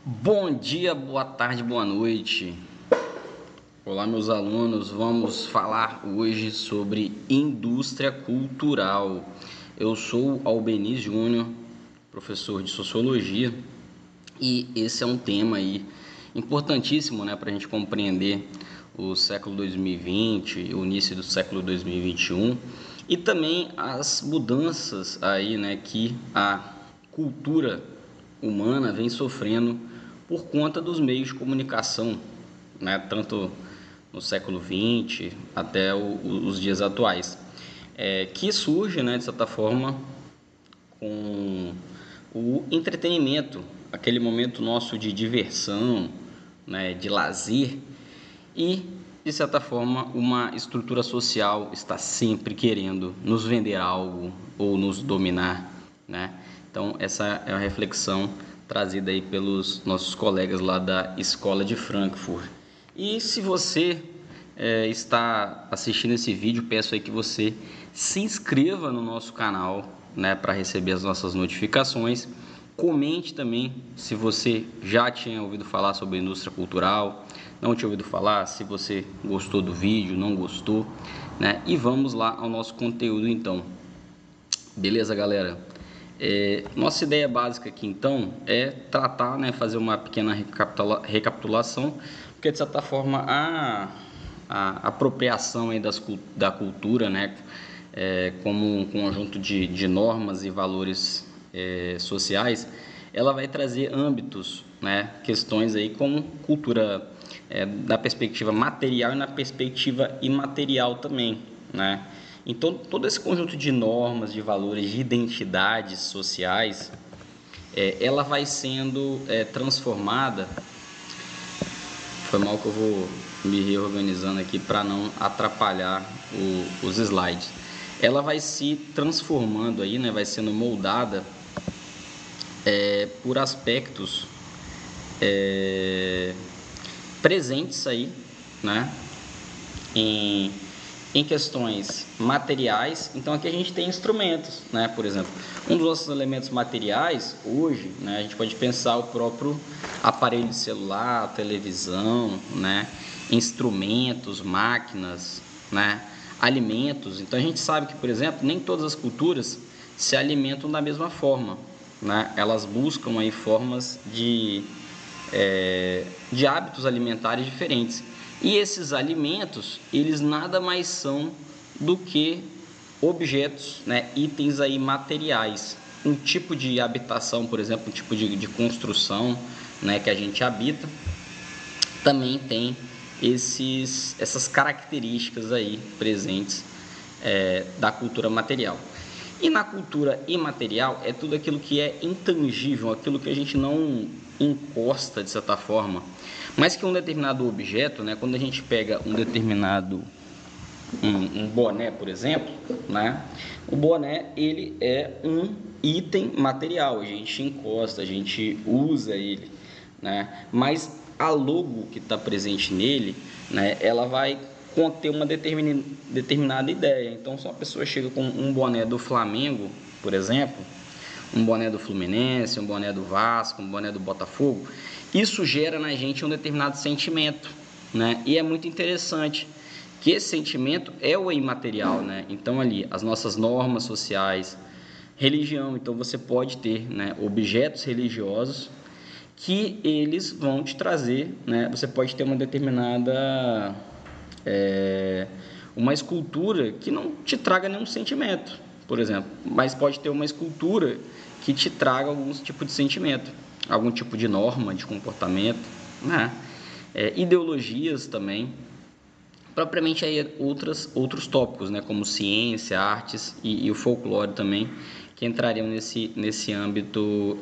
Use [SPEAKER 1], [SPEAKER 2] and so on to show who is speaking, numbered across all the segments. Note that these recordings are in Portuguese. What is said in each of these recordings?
[SPEAKER 1] Bom dia, boa tarde, boa noite. Olá, meus alunos. Vamos falar hoje sobre indústria cultural. Eu sou Albeniz Júnior, professor de Sociologia, e esse é um tema aí importantíssimo, né, para a gente compreender o século 2020, o início do século 2021 e também as mudanças aí, né, que a cultura humana vem sofrendo por conta dos meios de comunicação, né, tanto no século XX até os dias atuais, que surge, né, de certa forma, com o entretenimento, aquele momento nosso de diversão, né, de lazer, e, de certa forma, uma estrutura social está sempre querendo nos vender algo ou nos dominar, né? Então, essa é a reflexão trazida aí pelos nossos colegas lá da Escola de Frankfurt. E se você está assistindo esse vídeo, peço aí que você se inscreva no nosso canal, né, para receber as nossas notificações. Comente também se você já tinha ouvido falar sobre a indústria cultural, não tinha ouvido falar, se você gostou do vídeo, não gostou, né? E vamos lá ao nosso conteúdo então. Beleza, galera? Nossa ideia básica aqui então é tratar, né, fazer uma pequena recapitulação, porque de certa forma a apropriação aí da cultura, né, como um conjunto de normas e valores sociais, ela vai trazer âmbitos, né, questões aí como cultura na perspectiva material e na perspectiva imaterial também, né? Então, todo esse conjunto de normas, de valores, de identidades sociais, ela vai sendo transformada. Foi mal que eu vou me reorganizando aqui para não atrapalhar os slides. Ela vai se transformando aí, né? Vai sendo moldada por aspectos presentes aí, né? Em questões materiais. Então aqui a gente tem instrumentos, né? Por exemplo, um dos nossos elementos materiais hoje, né, a gente pode pensar o próprio aparelho de celular, televisão, né, instrumentos, máquinas, né, alimentos. Então a gente sabe que, por exemplo, nem todas as culturas se alimentam da mesma forma, né? Elas buscam aí formas de hábitos alimentares diferentes. E esses alimentos, eles nada mais são do que objetos, né, itens aí materiais. Um tipo de habitação, por exemplo, um tipo de construção, né, que a gente habita, também tem essas características aí presentes da cultura material. E na cultura imaterial é tudo aquilo que é intangível, aquilo que a gente não encosta de certa forma, mas que um determinado objeto, né, quando a gente pega um determinado um boné, por exemplo, né, o boné ele é um item material, a gente encosta, a gente usa ele, né, mas a logo que está presente nele, né, ela vai conter uma determinada ideia. Então, se uma pessoa chega com um boné do Flamengo, por exemplo, um boné do Fluminense, um boné do Vasco, um boné do Botafogo, isso gera na gente um determinado sentimento, né? E é muito interessante que esse sentimento é o imaterial, né? Então, ali, as nossas normas sociais, religião, então você pode ter, né, objetos religiosos que eles vão te trazer, né? Você pode ter uma determinada uma escultura que não te traga nenhum sentimento, por exemplo, mas pode ter uma escultura que te traga algum tipo de sentimento, algum tipo de norma de comportamento, né? Ideologias também, propriamente aí outros tópicos, né, como ciência, artes e o folclore também, que entrariam nesse âmbito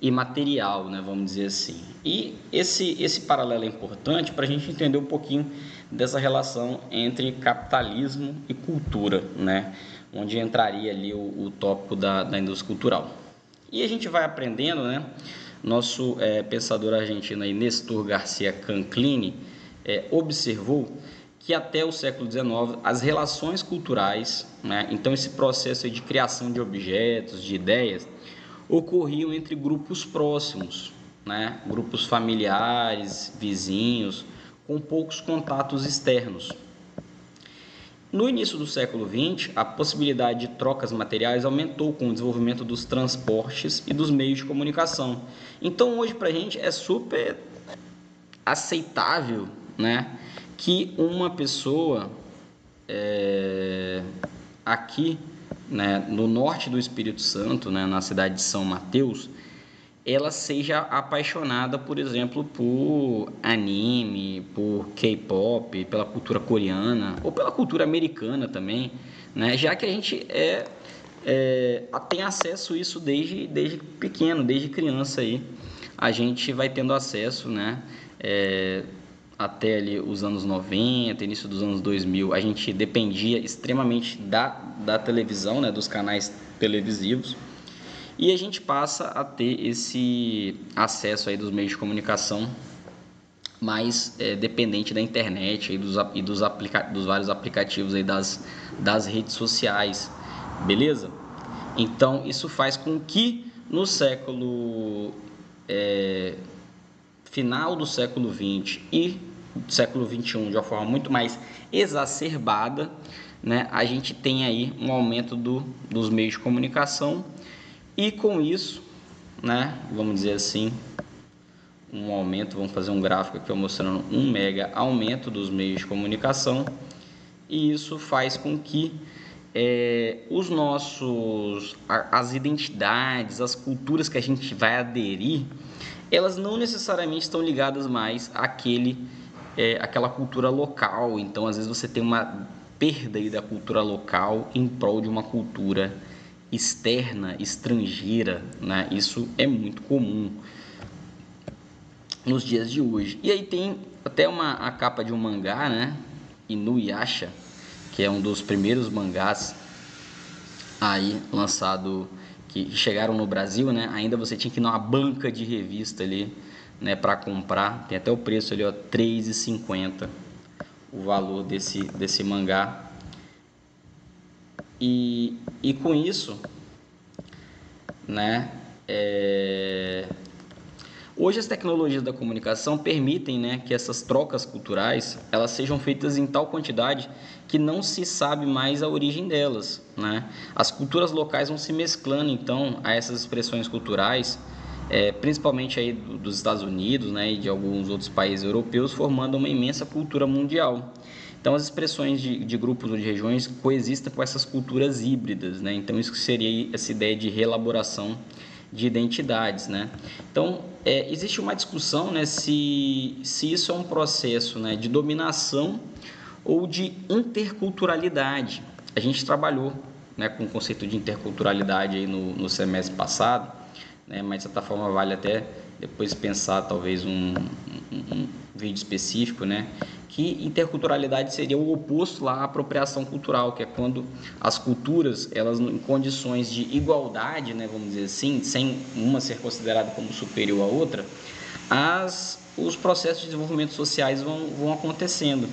[SPEAKER 1] imaterial, né, vamos dizer assim. E esse paralelo é importante para a gente entender um pouquinho dessa relação entre capitalismo e cultura, né, onde entraria ali o tópico da indústria cultural. E a gente vai aprendendo, né, nosso pensador argentino aí, Néstor Garcia Canclini, observou que até o século XIX as relações culturais, né, então esse processo de criação de objetos, de ideias, ocorriam entre grupos próximos, né, grupos familiares, vizinhos, com poucos contatos externos. No início do século XX, a possibilidade de trocas materiais aumentou com o desenvolvimento dos transportes e dos meios de comunicação. Então, hoje, para a gente é super aceitável, né, que uma pessoa aqui, né, no norte do Espírito Santo, né, na cidade de São Mateus, ela seja apaixonada, por exemplo, por anime, por K-pop, pela cultura coreana ou pela cultura americana também, né? Já que a gente tem acesso a isso desde pequeno, desde criança aí, a gente vai tendo acesso, né? Até ali os anos 90, início dos anos 2000, a gente dependia extremamente da televisão, né? Dos canais televisivos. E a gente passa a ter esse acesso aí dos meios de comunicação mais dependente da internet e dos vários aplicativos aí das redes sociais, beleza? Então, isso faz com que no final do século XX e século XXI, de uma forma muito mais exacerbada, né, a gente tem aí um aumento dos meios de comunicação. E com isso, né, vamos dizer assim, um aumento, vamos fazer um gráfico aqui mostrando um mega aumento dos meios de comunicação, e isso faz com que as identidades, as culturas que a gente vai aderir, elas não necessariamente estão ligadas mais àquela cultura local. Então, às vezes você tem uma perda aí da cultura local em prol de uma cultura externa, estrangeira, né? Isso é muito comum nos dias de hoje. E aí tem até a capa de um mangá, né? Inuyasha, que é um dos primeiros mangás aí lançado, que chegaram no Brasil, né? Ainda você tinha que ir numa banca de revista ali, né, para comprar. Tem até o preço ali, ó, R$ 3,50 o valor desse mangá. E com isso, né, hoje as tecnologias da comunicação permitem, né, que essas trocas culturais elas sejam feitas em tal quantidade que não se sabe mais a origem delas, né? As culturas locais vão se mesclando então a essas expressões culturais, principalmente aí dos Estados Unidos, né, e de alguns outros países europeus, formando uma imensa cultura mundial. Então, as expressões de grupos ou de regiões coexistem com essas culturas híbridas, né? Então, isso seria essa ideia de reelaboração de identidades, né? Então, existe uma discussão, né, se isso é um processo, né, de dominação ou de interculturalidade. A gente trabalhou, né, com o conceito de interculturalidade aí no semestre passado, né, mas de certa forma vale até depois pensar talvez um vídeo específico, né? Que interculturalidade seria o oposto lá à apropriação cultural, que é quando as culturas, elas em condições de igualdade, né, vamos dizer assim, sem uma ser considerada como superior à outra, os processos de desenvolvimento sociais vão acontecendo,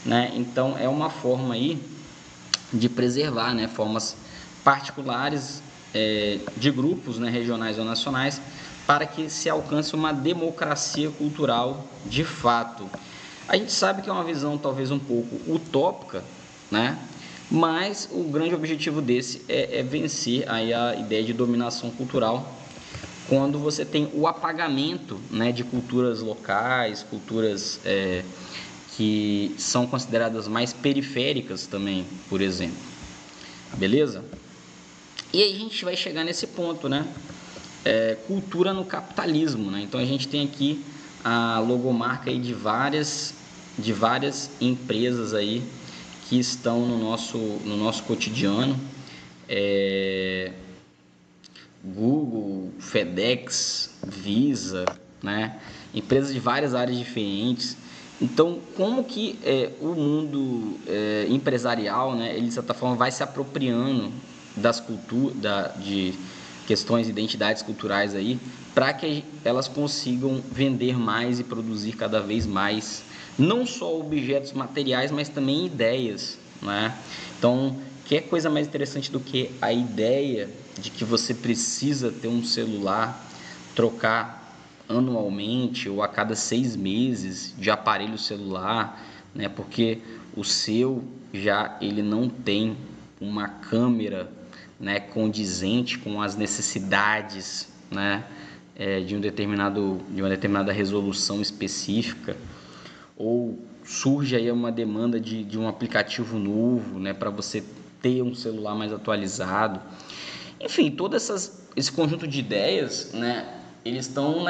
[SPEAKER 1] né? Então é uma forma aí de preservar, né, formas particulares de grupos, né, regionais ou nacionais, para que se alcance uma democracia cultural de fato. A gente sabe que é uma visão talvez um pouco utópica, né? Mas o grande objetivo desse é vencer aí a ideia de dominação cultural, quando você tem o apagamento, né, de culturas locais, culturas que são consideradas mais periféricas também, por exemplo. Beleza? E aí a gente vai chegar nesse ponto, né? Cultura no capitalismo, né? Então a gente tem aqui a logomarca aí de várias empresas aí que estão no nosso cotidiano, Google, FedEx, Visa, né? Empresas de várias áreas diferentes. Então, como que o mundo empresarial, né, ele de certa forma vai se apropriando das culturas, de questões de identidades culturais aí, para que elas consigam vender mais e produzir cada vez mais, não só objetos materiais, mas também ideias, né? Então, que coisa mais interessante do que a ideia de que você precisa ter um celular, trocar anualmente ou a cada 6 meses de aparelho celular, né? Porque o seu ele não tem uma câmera, né, condizente com as necessidades, né, de uma determinada resolução específica, ou surge aí uma demanda de um aplicativo novo, né, para você ter um celular mais atualizado. Enfim, esse conjunto de ideias, né, eles estão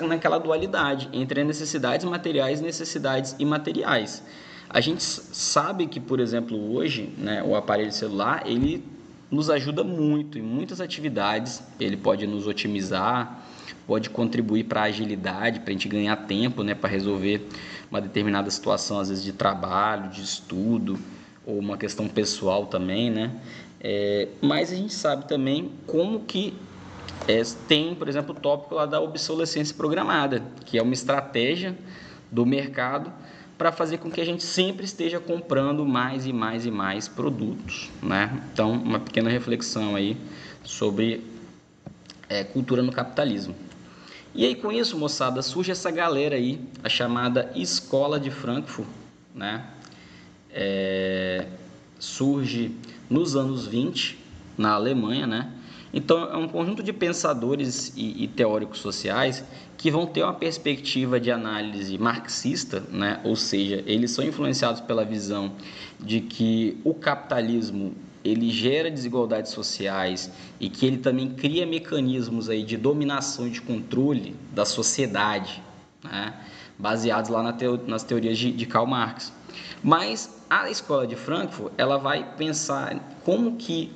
[SPEAKER 1] naquela dualidade entre as necessidades materiais e necessidades imateriais. A gente sabe que, por exemplo, hoje, né, o aparelho celular, ele nos ajuda muito em muitas atividades, ele pode nos otimizar, pode contribuir para a agilidade, para a gente ganhar tempo, né, para resolver uma determinada situação, às vezes de trabalho, de estudo, ou uma questão pessoal também, né? Mas a gente sabe também como que tem, por exemplo, o tópico lá da obsolescência programada, que é uma estratégia do mercado para fazer com que a gente sempre esteja comprando mais e mais e mais produtos, né? Então, uma pequena reflexão aí sobre cultura no capitalismo. E aí, com isso, moçada, surge essa galera aí, a chamada Escola de Frankfurt, né? Surge nos anos 20, na Alemanha, né? Então, é um conjunto de pensadores e teóricos sociais que vão ter uma perspectiva de análise marxista, né? Ou seja, eles são influenciados pela visão de que o capitalismo ele gera desigualdades sociais e que ele também cria mecanismos aí de dominação e de controle da sociedade, né? Baseados lá nas teorias de Karl Marx. Mas a Escola de Frankfurt ela vai pensar como que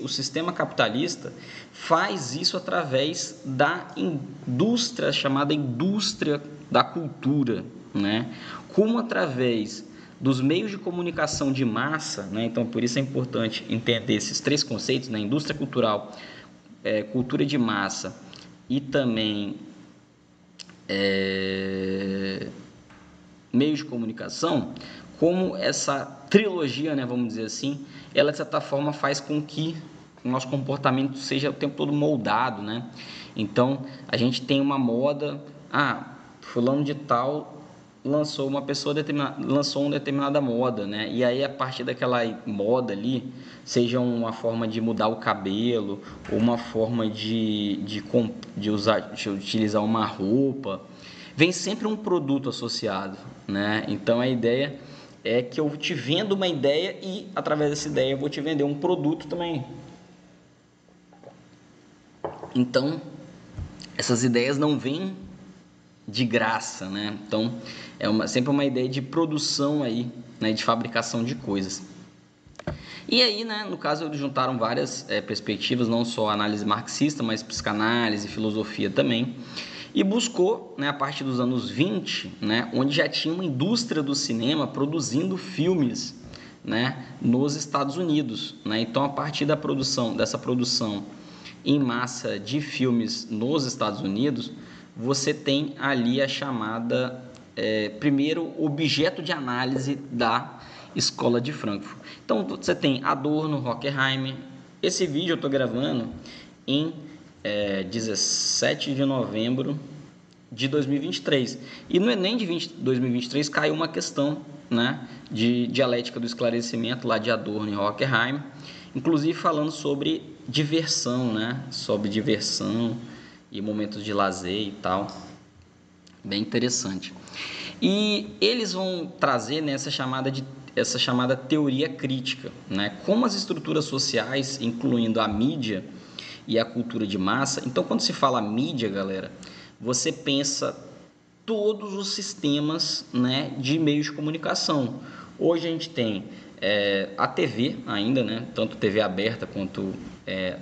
[SPEAKER 1] o sistema capitalista faz isso através da indústria, chamada indústria da cultura, né? Como através dos meios de comunicação de massa, né? Então, por isso é importante entender esses 3 conceitos, né? Indústria cultural, cultura de massa e também meios de comunicação, como essa trilogia, né, vamos dizer assim, ela de certa forma faz com que o nosso comportamento seja o tempo todo moldado, né? Então, a gente tem uma moda, fulano de tal lançou uma determinada moda, né? E aí a partir daquela moda ali, seja uma forma de mudar o cabelo, ou uma forma de utilizar uma roupa, vem sempre um produto associado, né? Então a ideia é que eu te vendo uma ideia e através dessa ideia eu vou te vender um produto também. Então essas ideias não vêm de graça, né? Então sempre uma ideia de produção aí, né? De fabricação de coisas. E aí, né, no caso, eles juntaram várias perspectivas, não só análise marxista, mas psicanálise, filosofia também, e buscou, né, a partir dos anos 20, né, onde já tinha uma indústria do cinema produzindo filmes, né, nos Estados Unidos, né? Então, a partir dessa produção em massa de filmes nos Estados Unidos, você tem ali a chamada primeiro objeto de análise da Escola de Frankfurt. Então, você tem Adorno, Horkheimer. Esse vídeo eu estou gravando em 17 de novembro de 2023. E no Enem de 2023 caiu uma questão, né, de dialética do esclarecimento lá de Adorno e Horkheimer, inclusive falando sobre diversão, né, sobre diversão e momentos de lazer e tal. Bem interessante. E eles vão trazer, né, essa chamada teoria crítica, né? Como as estruturas sociais, incluindo a mídia e a cultura de massa. Então, quando se fala mídia, galera, você pensa todos os sistemas, né, de meios de comunicação. Hoje a gente tem a TV ainda, né? Tanto TV aberta quanto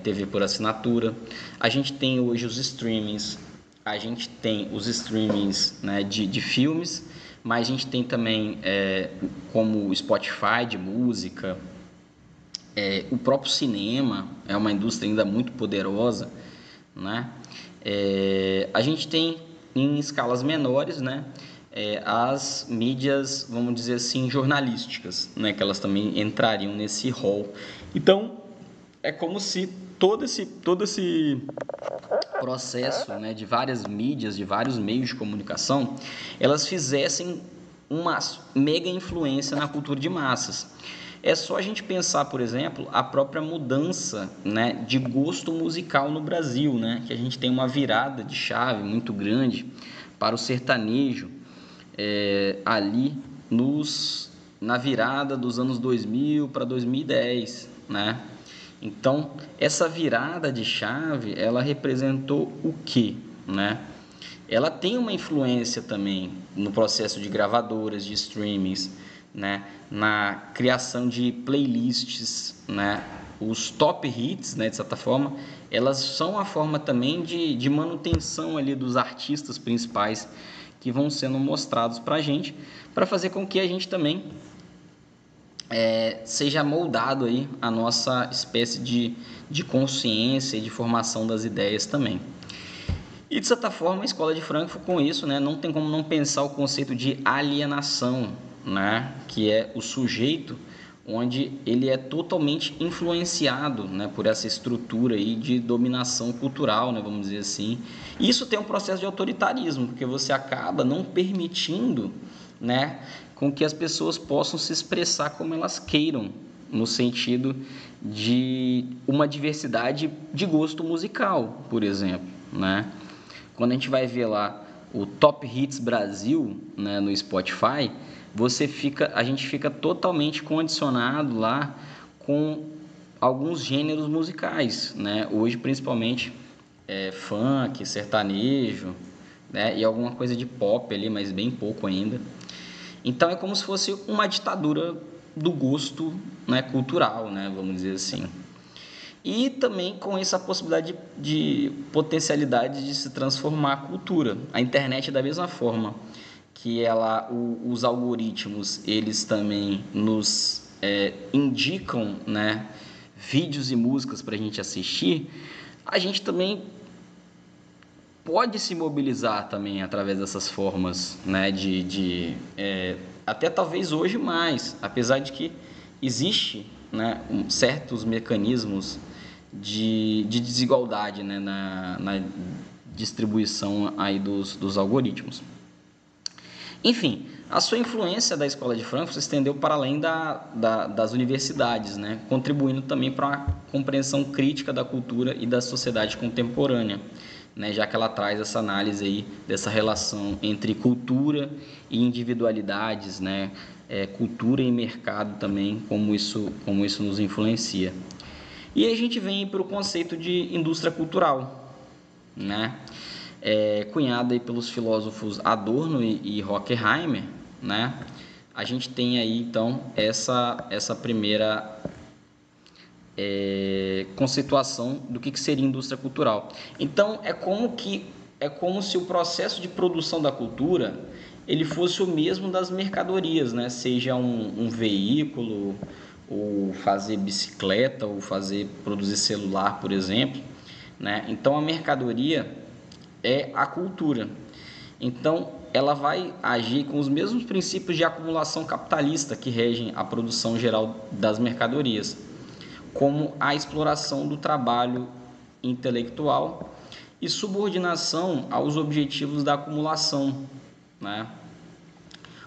[SPEAKER 1] TV por assinatura. A gente tem hoje os streamings. A gente tem os streamings, né, de filmes, mas a gente tem também como o Spotify de música, o próprio cinema é uma indústria ainda muito poderosa, né? A gente tem em escalas menores, né, as mídias, vamos dizer assim, jornalísticas, né, que elas também entrariam nesse rol. Então, é como se todo esse processo, né, de várias mídias, de vários meios de comunicação, elas fizessem uma mega influência na cultura de massas. É só a gente pensar, por exemplo, a própria mudança, né, de gosto musical no Brasil, né, que a gente tem uma virada de chave muito grande para o sertanejo, ali na virada dos anos 2000 para 2010, né? Então, essa virada de chave, ela representou o quê, né? Ela tem uma influência também no processo de gravadoras, de streamings, né? Na criação de playlists, né? Os top hits, né, de certa forma, elas são a forma também de manutenção ali dos artistas principais que vão sendo mostrados para a gente, para fazer com que a gente também seja moldado aí a nossa espécie de consciência e de formação das ideias também. E, de certa forma, a Escola de Frankfurt, com isso, né, não tem como não pensar o conceito de alienação, né, que é o sujeito onde ele é totalmente influenciado, né, por essa estrutura aí de dominação cultural, né, vamos dizer assim. E isso tem um processo de autoritarismo, porque você acaba não permitindo, né, com que as pessoas possam se expressar como elas queiram, no sentido de uma diversidade de gosto musical, por exemplo, né? Quando a gente vai ver lá o Top Hits Brasil, né, no Spotify, a gente fica totalmente condicionado lá com alguns gêneros musicais, né? Hoje, principalmente, funk, sertanejo, né? E alguma coisa de pop ali, mas bem pouco ainda. Então, é como se fosse uma ditadura do gosto, né, cultural, né, vamos dizer assim. E também com isso a possibilidade de potencialidade de se transformar a cultura. A internet, da mesma forma que os algoritmos, eles também nos indicam, né, vídeos e músicas para a gente assistir, a gente também pode se mobilizar também através dessas formas, né, até talvez hoje mais, apesar de que existe, né, certos mecanismos de desigualdade, né, na distribuição aí dos algoritmos. Enfim, a sua influência da Escola de Frankfurt se estendeu para além das universidades, né, contribuindo também para a compreensão crítica da cultura e da sociedade contemporânea, né, já que ela traz essa análise aí dessa relação entre cultura e individualidades, né, cultura e mercado também, como isso nos influencia. E aí a gente vem para o conceito de indústria cultural, né, cunhado aí pelos filósofos Adorno e Horkheimer, né. A gente tem aí então essa primeira conceituação do que seria indústria cultural. Então é como se o processo de produção da cultura ele fosse o mesmo das mercadorias, né? Seja um veículo, ou fazer bicicleta, ou produzir celular, por exemplo, né? Então a mercadoria é a cultura. Então ela vai agir com os mesmos princípios de acumulação capitalista que regem a produção geral das mercadorias, como a exploração do trabalho intelectual e subordinação aos objetivos da acumulação, né?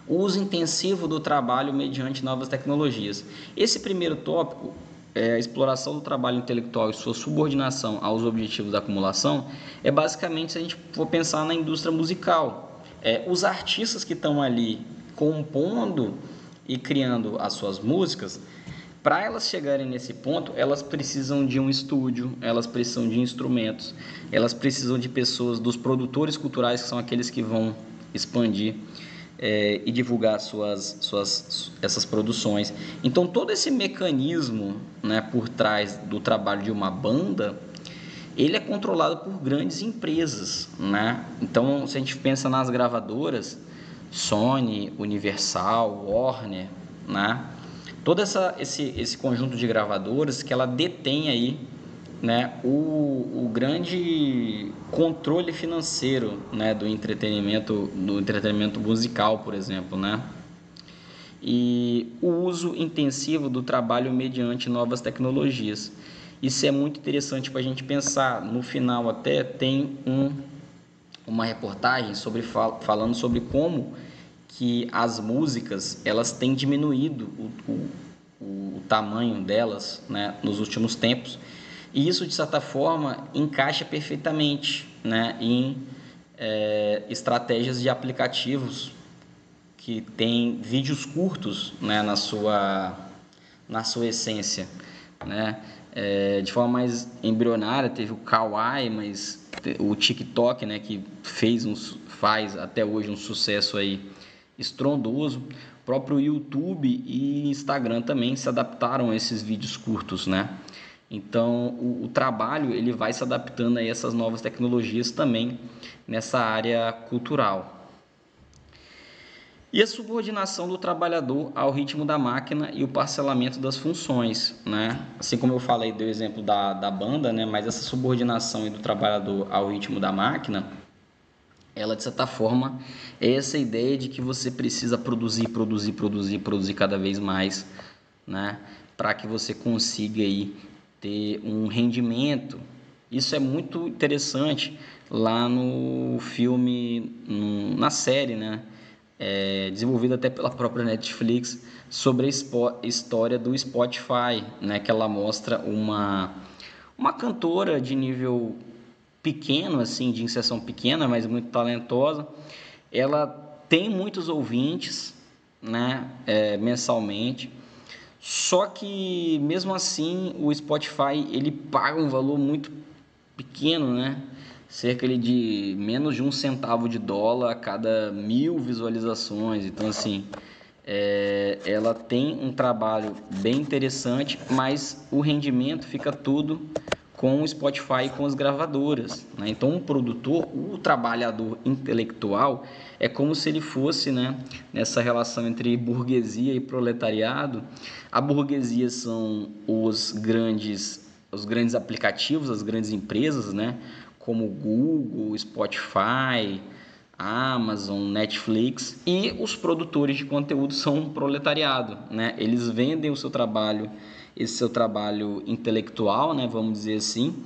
[SPEAKER 1] O uso intensivo do trabalho mediante novas tecnologias. Esse primeiro tópico, a exploração do trabalho intelectual e sua subordinação aos objetivos da acumulação, é basicamente, se a gente for pensar na indústria musical, os artistas que estão ali compondo e criando as suas músicas, para elas chegarem nesse ponto, elas precisam de um estúdio, elas precisam de instrumentos, elas precisam de pessoas, dos produtores culturais, que são aqueles que vão expandir e divulgar essas produções. Então, todo esse mecanismo, né, por trás do trabalho de uma banda, ele é controlado por grandes empresas, né? Então, se a gente pensa nas gravadoras, Sony, Universal, Warner, né? Todo esse conjunto de gravadoras que ela detém aí, né, o grande controle financeiro, né, do entretenimento musical, por exemplo, né? E o uso intensivo do trabalho mediante novas tecnologias. Isso é muito interessante para a gente pensar. No final até tem uma reportagem falando sobre como que as músicas elas têm diminuído o tamanho delas, né, nos últimos tempos, e isso de certa forma encaixa perfeitamente, né, em estratégias de aplicativos que têm vídeos curtos, né, na sua essência, né? De forma mais embrionária teve o Kawaii, mas o TikTok, né, que faz até hoje um sucesso aí estrondoso. O próprio YouTube e Instagram também se adaptaram a esses vídeos curtos, né? Então o trabalho ele vai se adaptando a essas novas tecnologias também nessa área cultural. E a subordinação do trabalhador ao ritmo da máquina e o parcelamento das funções, né? Assim como eu falei, dei o exemplo da banda, né? Mas essa subordinação do trabalhador ao ritmo da máquina, ela de certa forma é essa ideia de que você precisa produzir cada vez mais, né? Para que você consiga aí ter um rendimento. Isso é muito interessante lá no filme, na série, né? Desenvolvida até pela própria Netflix, sobre a história do Spotify, né, que ela mostra uma cantora de nível pequeno, assim, de inserção pequena, mas muito talentosa. Ela tem muitos ouvintes, né, mensalmente, só que mesmo assim o Spotify ele paga um valor muito pequeno, né? Cerca de menos de US$ 0,01 a cada 1.000 visualizações. Então, assim, ela tem um trabalho bem interessante, mas o rendimento fica tudo com o Spotify e com as gravadoras, né? Então, um produtor, o trabalhador intelectual, é como se ele fosse, né, nessa relação entre burguesia e proletariado. A burguesia são os grandes aplicativos, as grandes empresas, né, como Google, Spotify, Amazon, Netflix, e os produtores de conteúdo são um proletariado, né? Eles vendem o seu trabalho, esse seu trabalho intelectual, né, vamos dizer assim,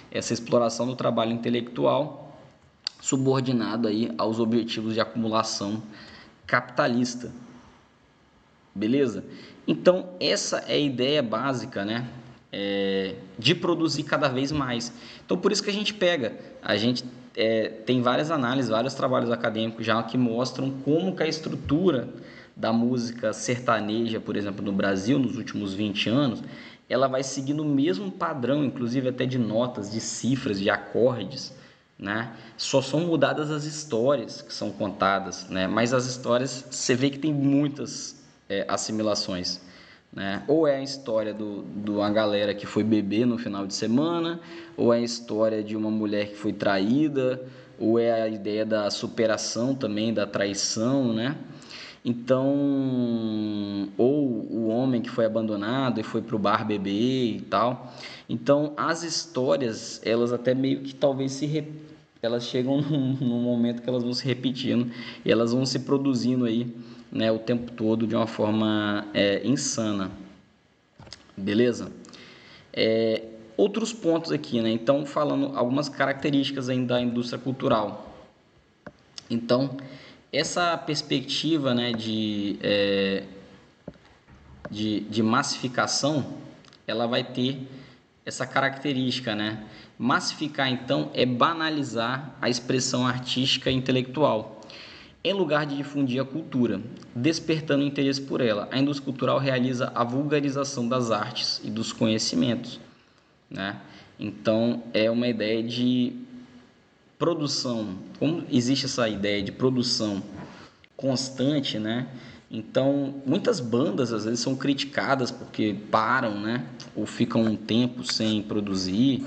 [SPEAKER 1] essa exploração do trabalho intelectual subordinado aí aos objetivos de acumulação capitalista. Beleza? Então, essa é a ideia básica, né? De produzir cada vez mais. Então, por isso que a gente tem várias análises, vários trabalhos acadêmicos já que mostram como que a estrutura da música sertaneja, por exemplo, no Brasil, nos últimos 20 anos, ela vai seguindo o mesmo padrão, inclusive até de notas, de cifras, de acordes, né? Só são mudadas as histórias que são contadas, né? Mas as histórias, você vê que tem muitas assimilações, né? Ou é a história de uma galera que foi beber no final de semana, ou é a história de uma mulher que foi traída, ou é a ideia da superação também, da traição, né? Então, ou o homem que foi abandonado e foi para o bar beber e tal. Então, as histórias, elas até meio que talvez elas chegam num momento que elas vão se repetindo e elas vão se produzindo aí, né, o tempo todo de uma forma insana. Beleza? Outros pontos aqui, né? Então, falando algumas características ainda da indústria cultural. Então, essa perspectiva, né, de massificação, ela vai ter essa característica, né? Massificar, então, é banalizar a expressão artística e intelectual, em lugar de difundir a cultura, despertando interesse por ela. A indústria cultural realiza a vulgarização das artes e dos conhecimentos, né? Então, é uma ideia de produção. Como existe essa ideia de produção constante, né? Então, muitas bandas às vezes são criticadas porque param, né? Ou ficam um tempo sem produzir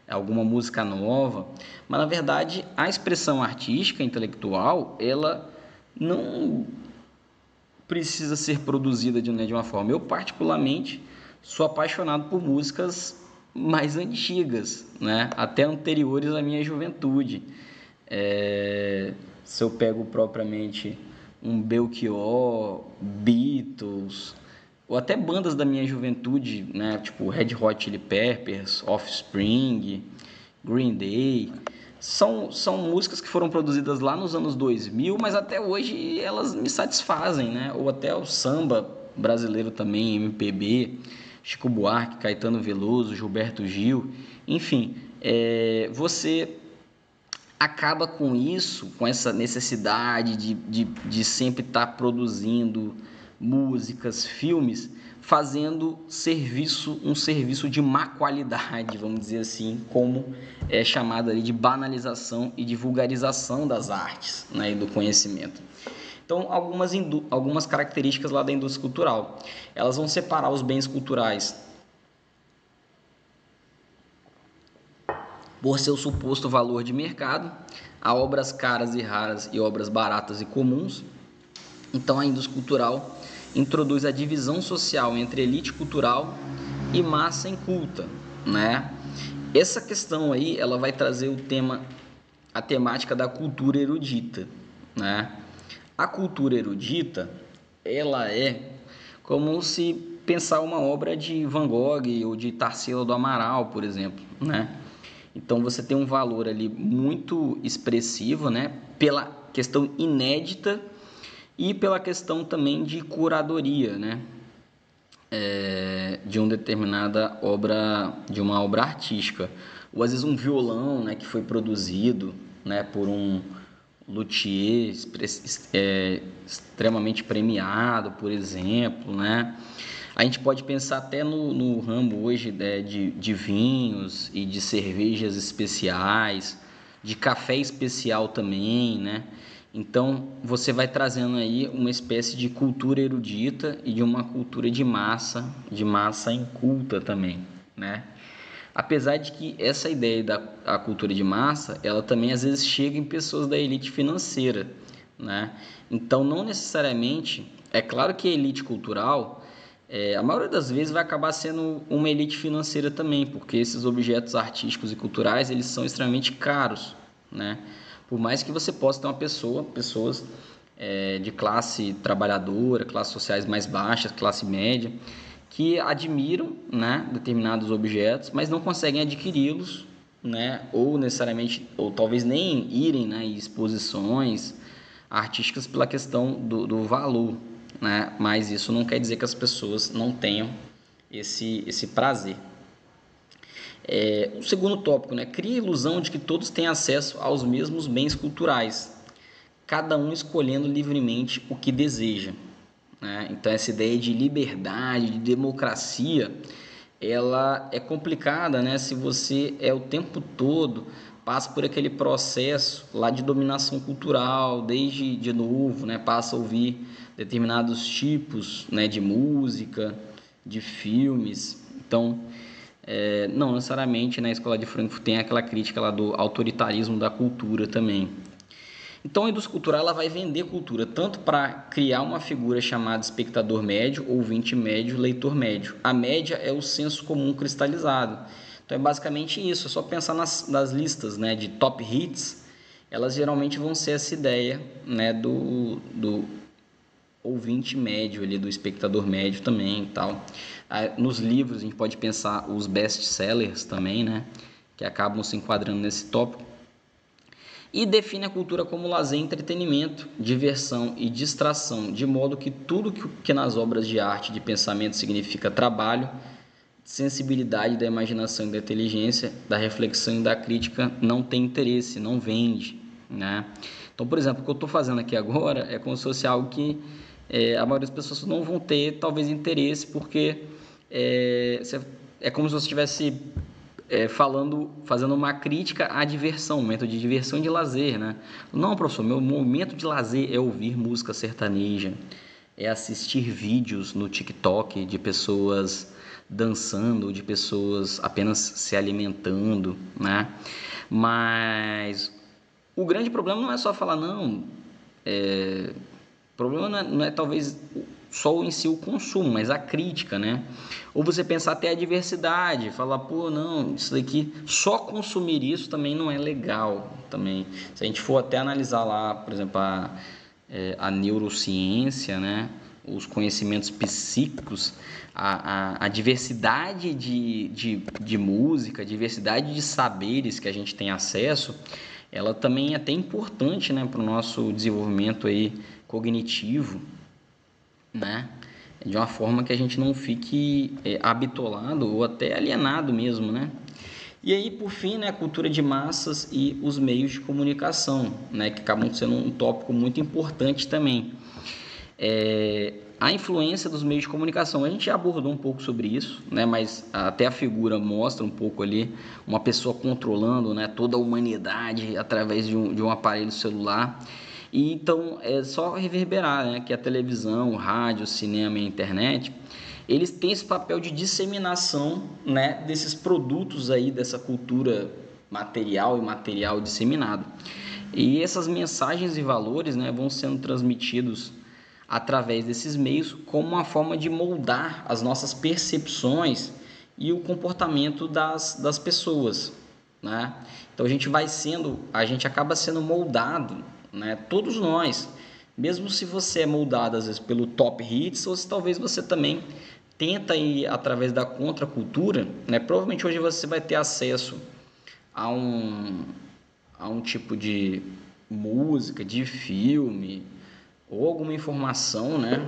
[SPEAKER 1] alguma música nova, mas na verdade a expressão artística, intelectual, ela não precisa ser produzida de uma forma. Eu particularmente sou apaixonado por músicas mais antigas, né? Até anteriores à minha juventude. Se eu pego propriamente um Belchior, Beatles, ou até bandas da minha juventude, né, tipo Red Hot Chili Peppers, Offspring, Green Day, são músicas que foram produzidas lá nos anos 2000, mas até hoje elas me satisfazem, né? Ou até o samba brasileiro também, MPB, Chico Buarque, Caetano Veloso, Gilberto Gil, enfim, você acaba com isso, com essa necessidade de sempre estar produzindo músicas, filmes, fazendo um serviço de má qualidade, vamos dizer assim, como é chamado ali de banalização e de vulgarização das artes, né, e do conhecimento. Então, algumas características lá da indústria cultural. Elas vão separar os bens culturais por seu suposto valor de mercado, a obras caras e raras e obras baratas e comuns. Então, a indústria cultural introduz a divisão social entre elite cultural e massa inculta, né? Essa questão aí, ela vai trazer a temática da cultura erudita, né? A cultura erudita, ela é como se pensar uma obra de Van Gogh ou de Tarsila do Amaral, por exemplo, né? Então você tem um valor ali muito expressivo, né? Pela questão inédita e pela questão também de curadoria, né? De uma determinada obra, de uma obra artística. Ou às vezes um violão, né? Que foi produzido, né? Por um luthier extremamente premiado, por exemplo, né? A gente pode pensar até no ramo hoje, né, de vinhos e de cervejas especiais, de café especial também, né? Então, você vai trazendo aí uma espécie de cultura erudita e de uma cultura de massa inculta também, né? Apesar de que essa ideia da cultura de massa, ela também às vezes chega em pessoas da elite financeira, né? Então, não necessariamente, é claro que a elite cultural, a maioria das vezes vai acabar sendo uma elite financeira também, porque esses objetos artísticos e culturais, eles são extremamente caros, né? Por mais que você possa ter pessoas de classe trabalhadora, classes sociais mais baixas, classe média, que admiram, né, determinados objetos, mas não conseguem adquiri-los, né, ou necessariamente, ou talvez nem irem, né, em exposições artísticas pela questão do valor, né, mas isso não quer dizer que as pessoas não tenham esse prazer. O segundo tópico, né, cria a ilusão de que todos têm acesso aos mesmos bens culturais, cada um escolhendo livremente o que deseja, né? Então, essa ideia de liberdade, de democracia, ela é complicada, né? Se você o tempo todo passa por aquele processo lá de dominação cultural, desde de novo, né? Passa a ouvir determinados tipos, né, de música, de filmes. Então, não necessariamente na Escola de Frankfurt tem aquela crítica lá do autoritarismo da cultura também. Então, a indústria cultural ela vai vender cultura tanto para criar uma figura chamada espectador médio, ouvinte médio, leitor médio. A média é o senso comum cristalizado. Então, é basicamente isso. É só pensar nas listas, né, de top hits. Elas geralmente vão ser essa ideia, né, do ouvinte médio, ali, do espectador médio também e tal. Nos livros, a gente pode pensar os best-sellers também, né, que acabam se enquadrando nesse tópico. E define a cultura como lazer, entretenimento, diversão e distração, de modo que tudo que nas obras de arte e de pensamento significa trabalho, sensibilidade da imaginação e da inteligência, da reflexão e da crítica não tem interesse, não vende, né? Então, por exemplo, o que eu estou fazendo aqui agora é como se fosse algo que a maioria das pessoas não vão ter, talvez, interesse, porque é como se você estivesse fazendo uma crítica à diversão, um momento de diversão e de lazer, né? Não, professor, meu momento de lazer é ouvir música sertaneja, é assistir vídeos no TikTok de pessoas dançando, de pessoas apenas se alimentando, né? Mas o grande problema não é só falar, não, o problema não é talvez só em si o consumo, mas a crítica, né? Ou você pensar até a diversidade, falar, pô, não, isso daqui, só consumir isso também não é legal, também. Se a gente for até analisar lá, por exemplo, a neurociência, né? os conhecimentos psíquicos, a diversidade de música, a diversidade de saberes que a gente tem acesso, ela também é até importante, né, para o nosso desenvolvimento aí cognitivo, né, de uma forma que a gente não fique habitolado ou até alienado mesmo, né. E aí, por fim, né, a cultura de massas e os meios de comunicação, né, que acabam sendo um tópico muito importante também. A influência dos meios de comunicação, a gente já abordou um pouco sobre isso, né, mas até a figura mostra um pouco ali uma pessoa controlando, né, toda a humanidade através de um aparelho celular. E então é só reverberar, né, que a televisão, o rádio, o cinema e a internet, eles têm esse papel de disseminação, né, desses produtos aí, dessa cultura material e imaterial disseminado. E essas mensagens e valores, né, vão sendo transmitidos através desses meios como uma forma de moldar as nossas percepções e o comportamento das pessoas, né? Então a gente acaba sendo moldado, né? Todos nós, mesmo se você é moldado às vezes pelo top hits, ou se talvez você também tenta ir através da contracultura, né? Provavelmente hoje você vai ter acesso a um tipo de música, de filme, ou alguma informação, né,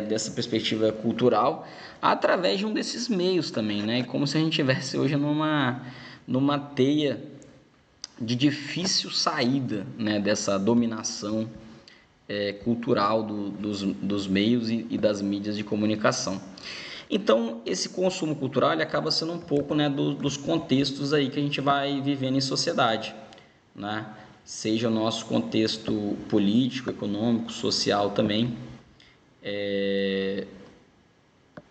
[SPEAKER 1] dessa perspectiva cultural, através de um desses meios também, né, como se a gente estivesse hoje numa teia de difícil saída, né, dessa dominação cultural dos meios e das mídias de comunicação. Então, esse consumo cultural ele acaba sendo um pouco, né, dos contextos aí que a gente vai vivendo em sociedade, né? Seja o nosso contexto político, econômico, social também.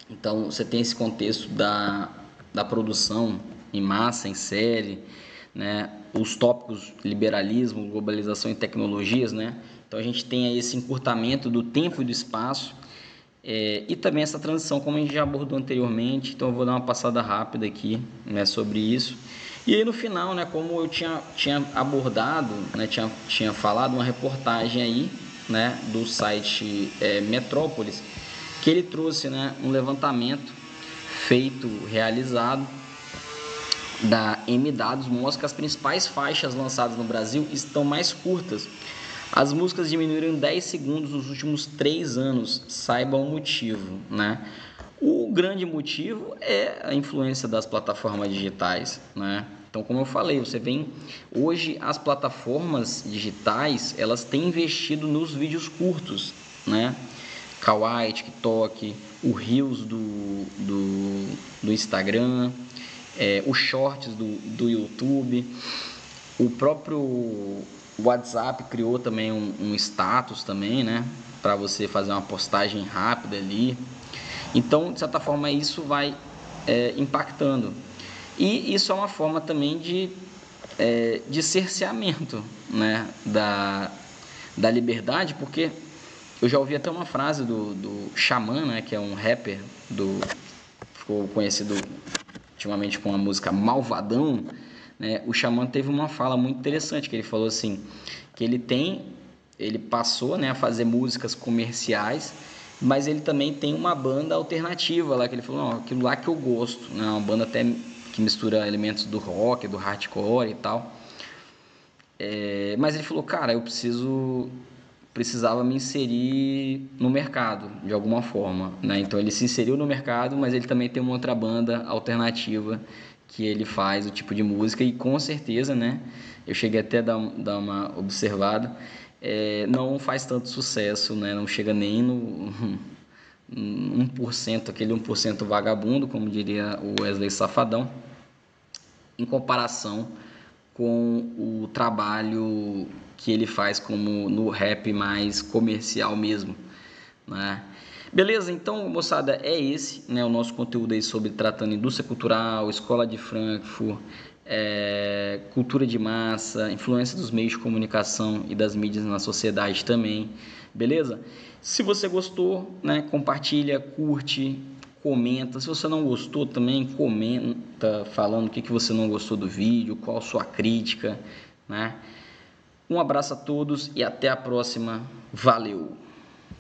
[SPEAKER 1] Então, você tem esse contexto da produção em massa, em série, né? Os tópicos liberalismo, globalização e tecnologias, né? Então, a gente tem aí esse encurtamento do tempo e do espaço, e também essa transição, como a gente já abordou anteriormente. Então, eu vou dar uma passada rápida aqui, né, sobre isso. E aí no final, né, como eu tinha abordado, né, tinha falado uma reportagem aí, né, do site Metrópolis, que ele trouxe, né, um levantamento realizado da M-Dados, mostra que as principais faixas lançadas no Brasil estão mais curtas. As músicas diminuíram 10 segundos nos últimos 3 anos, saiba o motivo, né? O grande motivo é a influência das plataformas digitais, né? Então, como eu falei, você vem hoje as plataformas digitais, elas têm investido nos vídeos curtos, né? Kawaii, TikTok, o Reels do Instagram, os Shorts do YouTube, o próprio WhatsApp criou também um status também, né? Para você fazer uma postagem rápida ali. Então, de certa forma, isso vai impactando. E isso é uma forma também de cerceamento, né, da liberdade, porque eu já ouvi até uma frase do Xamã, né, que é um rapper, ficou conhecido ultimamente com a música Malvadão, né? O Xamã teve uma fala muito interessante, que ele falou assim, que ele passou, né, a fazer músicas comerciais, mas ele também tem uma banda alternativa lá, que ele falou, não, aquilo lá que eu gosto, né, uma banda até que mistura elementos do rock, do hardcore e tal. Mas ele falou, cara, eu precisava me inserir no mercado, de alguma forma, né? Então ele se inseriu no mercado, mas ele também tem uma outra banda alternativa que ele faz o tipo de música e com certeza, né? Eu cheguei até a dar uma observada, não faz tanto sucesso, né? Não chega nem no 1%, aquele 1% vagabundo, como diria o Wesley Safadão, em comparação com o trabalho que ele faz como no rap mais comercial mesmo, né? Beleza? Então, moçada, é esse, né, o nosso conteúdo aí sobre tratando indústria cultural, escola de Frankfurt, cultura de massa, influência dos meios de comunicação e das mídias na sociedade também, beleza? Se você gostou, né, compartilha, curte, comenta. Se você não gostou também, comenta falando o que você não gostou do vídeo, qual a sua crítica, né? Um abraço a todos e até a próxima. Valeu!